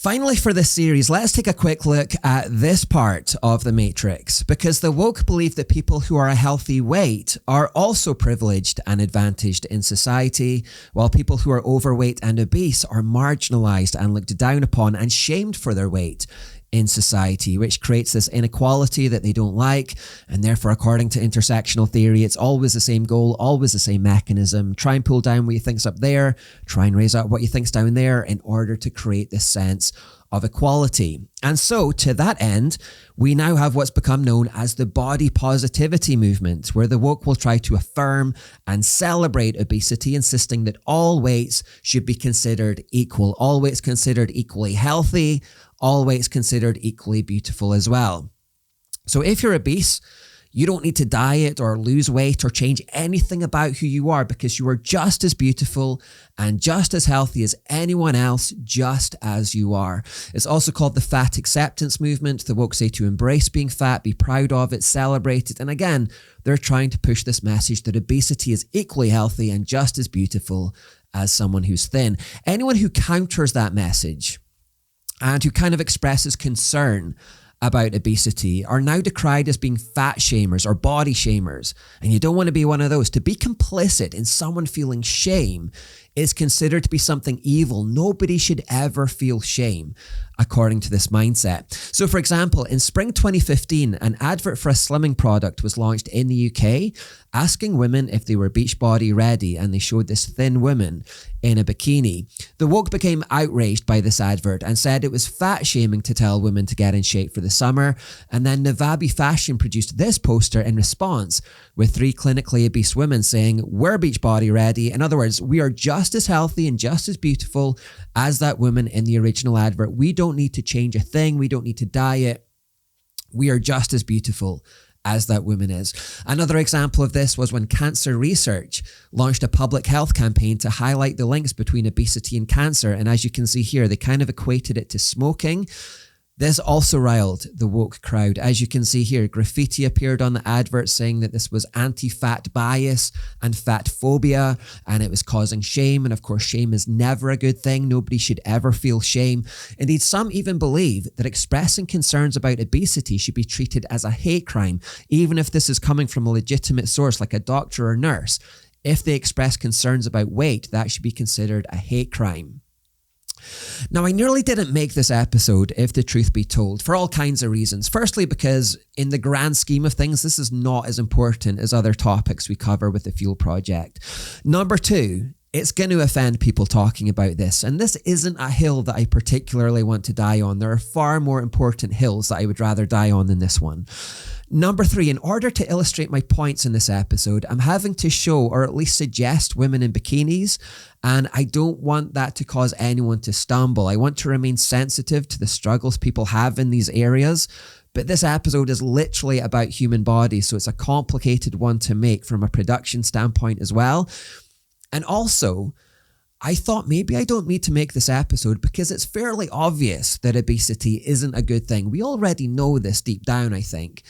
Finally, for this series, let's take a quick look at this part of the matrix, because the woke believe that people who are a healthy weight are also privileged and advantaged in society, while people who are overweight and obese are marginalized and looked down upon and shamed for their weight in society, which creates this inequality that they don't like. And therefore, according to intersectional theory, it's always the same goal, always the same mechanism. Try and pull down what you think's up there, try and raise up what you think's down there in order to create this sense of equality. And so to that end, we now have what's become known as the body positivity movement, where the woke will try to affirm and celebrate obesity, insisting that all weights should be considered equal, all weights considered equally healthy, all weights considered equally beautiful as well. So if you're obese, you don't need to diet or lose weight or change anything about who you are, because you are just as beautiful and just as healthy as anyone else, just as you are. It's also called the fat acceptance movement. The woke say to embrace being fat, be proud of it, celebrate it. And again, they're trying to push this message that obesity is equally healthy and just as beautiful as someone who's thin. Anyone who counters that message and who kind of expresses concern about obesity are now decried as being fat shamers or body shamers. And you don't want to be one of those. To be complicit in someone feeling shame is considered to be something evil. Nobody should ever feel shame, according to this mindset. So for example, in spring 2015, an advert for a slimming product was launched in the UK, asking women if they were Beachbody ready, and they showed this thin woman in a bikini. The woke became outraged by this advert and said it was fat shaming to tell women to get in shape for the summer. And then Navabi Fashion produced this poster in response, with 3 clinically obese women saying, "We're Beachbody ready." In other words, we are just as healthy and just as beautiful as that woman in the original advert. We don't need to change a thing. We don't need to diet. We are just as beautiful as that woman is. Another example of this was when Cancer Research launched a public health campaign to highlight the links between obesity and cancer. And as you can see here, they kind of equated it to smoking. This also riled the woke crowd. As you can see here, graffiti appeared on the advert saying that this was anti-fat bias and fat phobia, and it was causing shame. And of course, shame is never a good thing. Nobody should ever feel shame. Indeed, some even believe that expressing concerns about obesity should be treated as a hate crime, even if this is coming from a legitimate source like a doctor or nurse. If they express concerns about weight, that should be considered a hate crime. Now, I nearly didn't make this episode, if the truth be told, for all kinds of reasons. Firstly, because in the grand scheme of things, this is not as important as other topics we cover with the Fuel Project. Number 2, it's going to offend people talking about this. And this isn't a hill that I particularly want to die on. There are far more important hills that I would rather die on than this one. Number 3, in order to illustrate my points in this episode, I'm having to show or at least suggest women in bikinis, and I don't want that to cause anyone to stumble. I want to remain sensitive to the struggles people have in these areas, but this episode is literally about human bodies, so it's a complicated one to make from a production standpoint as well. And also, I thought maybe I don't need to make this episode because it's fairly obvious that obesity isn't a good thing. We already know this deep down, I think.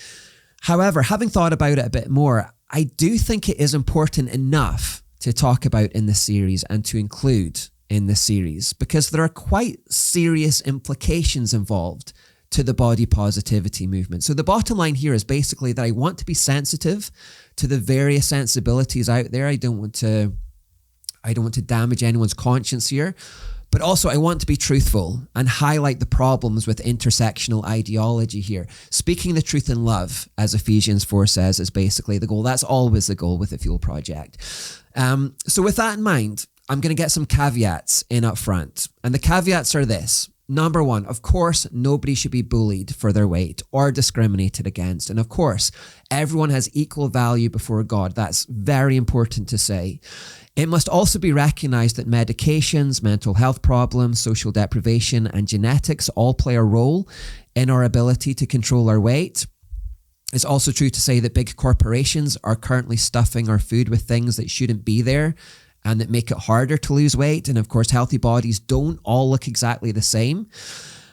However, having thought about it a bit more, I do think it is important enough to talk about in this series and to include in this series, because there are quite serious implications involved to the body positivity movement. So the bottom line here is basically that I want to be sensitive to the various sensibilities out there. I don't want to damage anyone's conscience here, but also I want to be truthful and highlight the problems with intersectional ideology here. Speaking the truth in love, as Ephesians 4 says, is basically the goal. That's always the goal with the Fuel Project. So with that in mind, I'm going to get some caveats in up front. And the caveats are this. Number 1, of course, nobody should be bullied for their weight or discriminated against. And of course, everyone has equal value before God. That's very important to say. It must also be recognized that medications, mental health problems, social deprivation, and genetics all play a role in our ability to control our weight. It's also true to say that big corporations are currently stuffing our food with things that shouldn't be there and that make it harder to lose weight. And of course, healthy bodies don't all look exactly the same.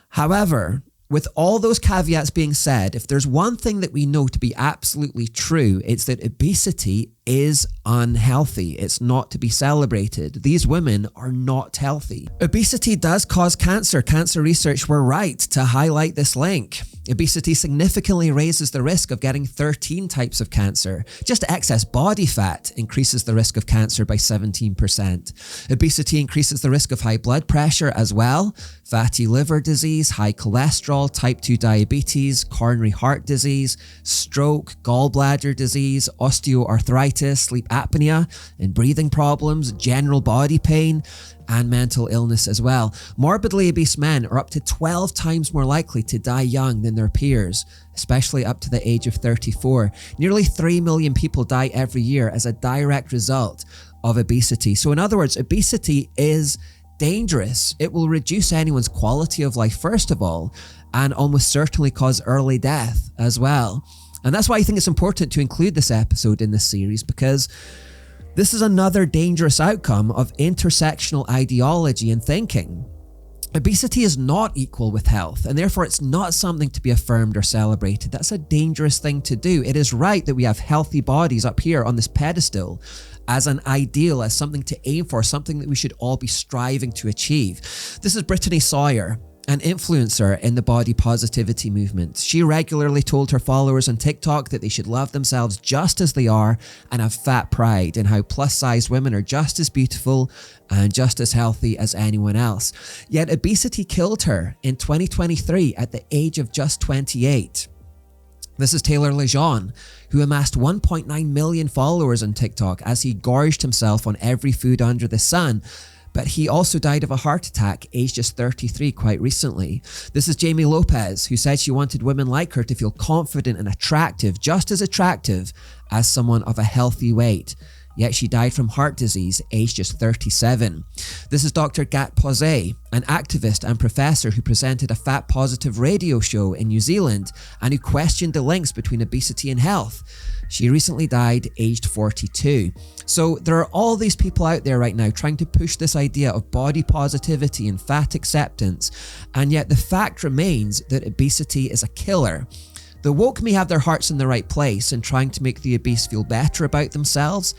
However, With all those caveats being said, if there's one thing that we know to be absolutely true, it's that obesity is unhealthy. It's not to be celebrated. These women are not healthy. Obesity does cause cancer. Cancer research were right to highlight this link. Obesity significantly raises the risk of getting 13 types of cancer. Just excess body fat increases the risk of cancer by 17%. Obesity increases the risk of high blood pressure as well, fatty liver disease, high cholesterol, type 2 diabetes, coronary heart disease, stroke, gallbladder disease, osteoarthritis, sleep apnea, and breathing problems, general body pain, and mental illness as well. Morbidly obese men are up to 12 times more likely to die young than their peers, especially up to the age of 34. Nearly 3 million people die every year as a direct result of obesity. So in other words, obesity is dangerous. It will reduce anyone's quality of life, first of all, and almost certainly cause early death as well. And that's why I think it's important to include this episode in this series, because this is another dangerous outcome of intersectional ideology and thinking. Obesity is not equal with health, and therefore it's not something to be affirmed or celebrated. That's a dangerous thing to do. It is right that we have healthy bodies up here on this pedestal as an ideal, as something to aim for, something that we should all be striving to achieve. This is Brittany Sawyer, an influencer in the body positivity movement. She regularly told her followers on TikTok that they should love themselves just as they are and have fat pride, and how plus-sized women are just as beautiful and just as healthy as anyone else. Yet obesity killed her in 2023 at the age of just 28. This is Taylor Lejeune, who amassed 1.9 million followers on TikTok as he gorged himself on every food under the sun. But he also died of a heart attack, aged just 33 quite recently. This is Jamie Lopez, who said she wanted women like her to feel confident and attractive, just as attractive as someone of a healthy weight. Yet she died from heart disease, aged just 37. This is Dr. Gat Posey, an activist and professor who presented a fat positive radio show in New Zealand and who questioned the links between obesity and health. She recently died, aged 42. So there are all these people out there right now trying to push this idea of body positivity and fat acceptance, and yet the fact remains that obesity is a killer. The woke may have their hearts in the right place and trying to make the obese feel better about themselves,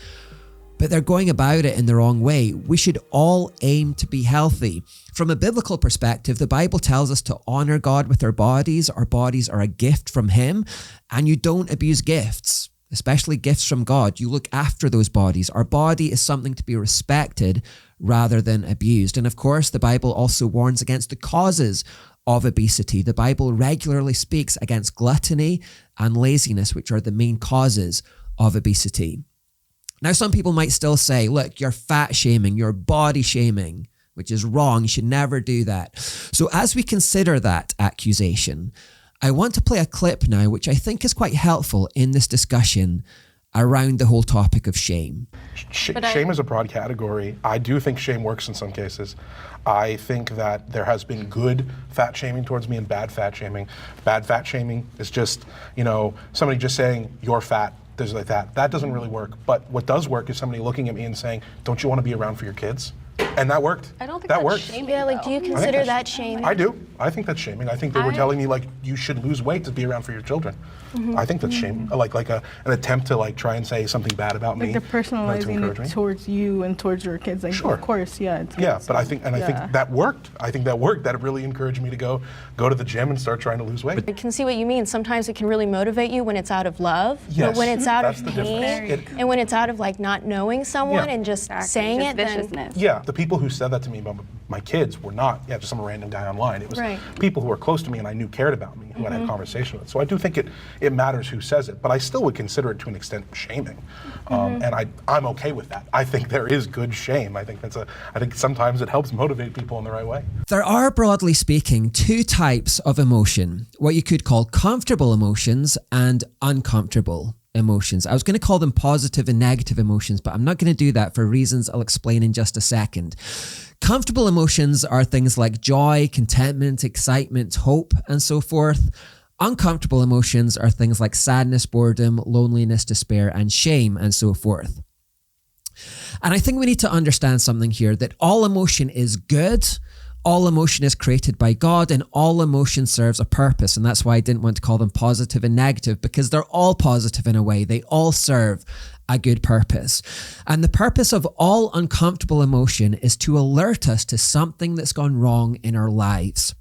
but they're going about it in the wrong way. We should all aim to be healthy. From a biblical perspective, the Bible tells us to honor God with our bodies. Our bodies are a gift from Him, and you don't abuse gifts, especially gifts from God. You look after those bodies. Our body is something to be respected rather than abused. And of course, the Bible also warns against the causes of obesity. The Bible regularly speaks against gluttony and laziness, which are the main causes of obesity. Now, some people might still say, look, you're fat shaming, you're body shaming, which is wrong. You should never do that. So as we consider that accusation, I want to play a clip now, which I think is quite helpful in this discussion around the whole topic of shame. Shame is a broad category. I do think shame works in some cases. I think that there has been good fat shaming towards me and bad fat shaming. Bad fat shaming is just, somebody just saying, you're fat, things like that. That doesn't really work. But what does work is somebody looking at me and saying, don't you want to be around for your kids? And that worked. I don't think that that's worked. shaming. Yeah, do you consider that shaming? I do. I think that's shaming. I think they were telling me you should lose weight to be around for your children. Mm-hmm. I think that's shame. Like an attempt to try and say something bad about me. They're personalizing it towards you and towards your kids. Sure. Of course, yeah. But I think that worked. I think that worked. That really encouraged me to go to the gym and start trying to lose weight. I can see what you mean. Sometimes it can really motivate you when it's out of love, yes, but when it's out of the pain and when it's out of not knowing someone and just saying it, then the people who said that to me about my kids were not just some random guy online. It was people who were close to me and I knew cared about me, who I had a conversation with. So I do think it matters who says it, but I still would consider it to an extent shaming, and I'm okay with that. I think there is good shame. I think sometimes it helps motivate people in the right way. There are, broadly speaking, two types of emotion, what you could call comfortable emotions and uncomfortable emotions. I was going to call them positive and negative emotions, but I'm not going to do that for reasons I'll explain in just a second. Comfortable emotions are things like joy, contentment, excitement, hope, and so forth. Uncomfortable emotions are things like sadness, boredom, loneliness, despair, and shame, and so forth. And I think we need to understand something here, that all emotion is good, All emotion is created by God, and all emotion serves a purpose. And that's why I didn't want to call them positive and negative, because they're all positive in a way. They all serve a good purpose. And the purpose of all uncomfortable emotion is to alert us to something that's gone wrong in our lives.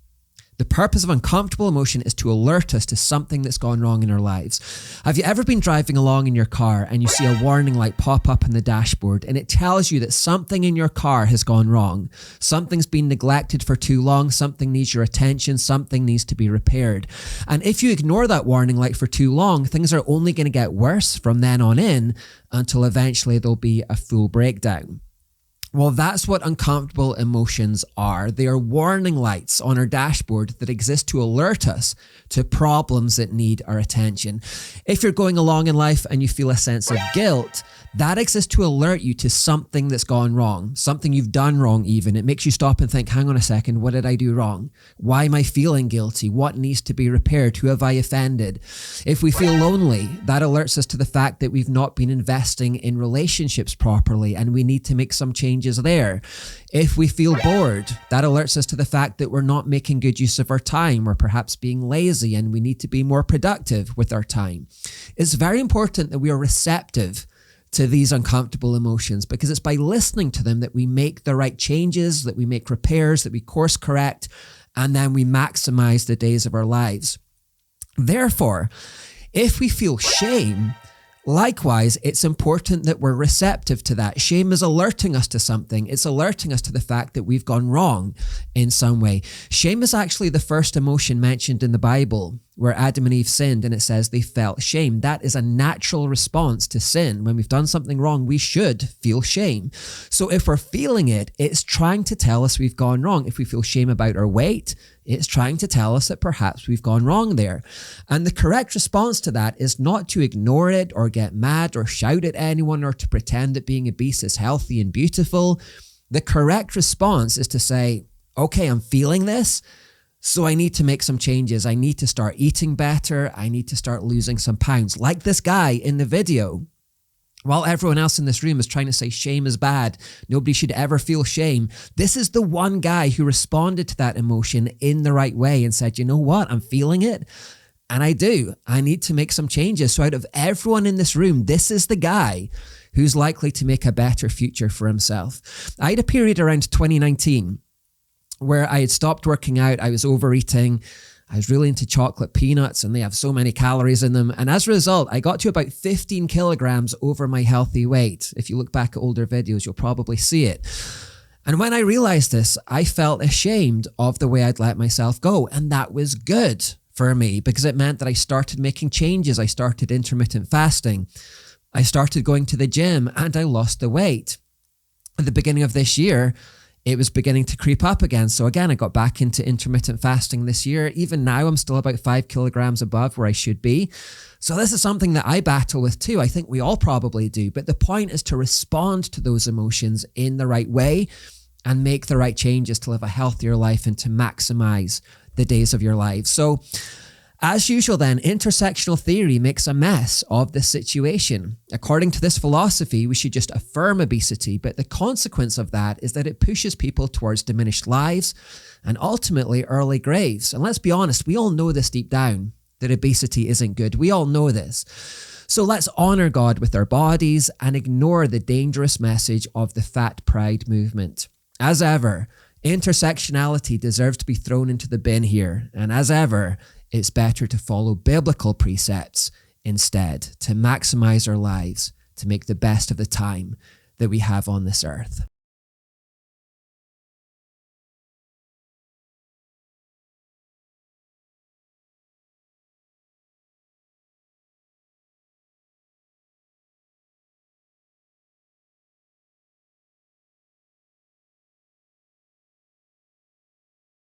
The purpose of uncomfortable emotion is to alert us to something that's gone wrong in our lives. Have you ever been driving along in your car and you see a warning light pop up in the dashboard and it tells you that something in your car has gone wrong? Something's been neglected for too long, something needs your attention, something needs to be repaired. And if you ignore that warning light for too long, things are only going to get worse from then on in until eventually there'll be a full breakdown. Well, that's what uncomfortable emotions are. They are warning lights on our dashboard that exist to alert us to problems that need our attention. If you're going along in life and you feel a sense of guilt, that exists to alert you to something that's gone wrong, something you've done wrong even. It makes you stop and think, hang on a second, what did I do wrong? Why am I feeling guilty? What needs to be repaired? Who have I offended? If we feel lonely, that alerts us to the fact that we've not been investing in relationships properly and we need to make some changes there. If we feel bored, that alerts us to the fact that we're not making good use of our time or perhaps being lazy and we need to be more productive with our time. It's very important that we are receptive to these uncomfortable emotions, because it's by listening to them that we make the right changes, that we make repairs, that we course correct, and then we maximize the days of our lives. Therefore, if we feel shame, likewise, it's important that we're receptive to that. Shame is alerting us to something. It's alerting us to the fact that we've gone wrong in some way. Shame is actually the first emotion mentioned in the Bible where Adam and Eve sinned, and it says they felt shame. That is a natural response to sin. When we've done something wrong, we should feel shame. So if we're feeling it, it's trying to tell us we've gone wrong. If we feel shame about our weight, it's trying to tell us that perhaps we've gone wrong there. And the correct response to that is not to ignore it or get mad or shout at anyone or to pretend that being obese is healthy and beautiful. The correct response is to say, okay, I'm feeling this, so I need to make some changes. I need to start eating better. I need to start losing some pounds. Like this guy in the video. While everyone else in this room is trying to say shame is bad, nobody should ever feel shame, this is the one guy who responded to that emotion in the right way and said, you know what, I'm feeling it. And I do. I need to make some changes. So out of everyone in this room, this is the guy who's likely to make a better future for himself. I had a period around 2019 where I had stopped working out. I was overeating. I was really into chocolate peanuts and they have so many calories in them. And as a result, I got to about 15 kilograms over my healthy weight. If you look back at older videos, you'll probably see it. And when I realized this, I felt ashamed of the way I'd let myself go. And that was good for me because it meant that I started making changes. I started intermittent fasting. I started going to the gym and I lost the weight. At the beginning of this year, it was beginning to creep up again. So again, I got back into intermittent fasting this year. Even now, I'm still about 5 kilograms above where I should be. So this is something that I battle with too. I think we all probably do. But the point is to respond to those emotions in the right way and make the right changes to live a healthier life and to maximize the days of your life. So as usual then, intersectional theory makes a mess of the situation. According to this philosophy, we should just affirm obesity, but the consequence of that is that it pushes people towards diminished lives and ultimately early graves. And let's be honest, we all know this deep down, that obesity isn't good. We all know this. So let's honor God with our bodies and ignore the dangerous message of the fat pride movement. As ever, intersectionality deserves to be thrown into the bin here. And as ever, it's better to follow biblical precepts instead, to maximize our lives, to make the best of the time that we have on this earth.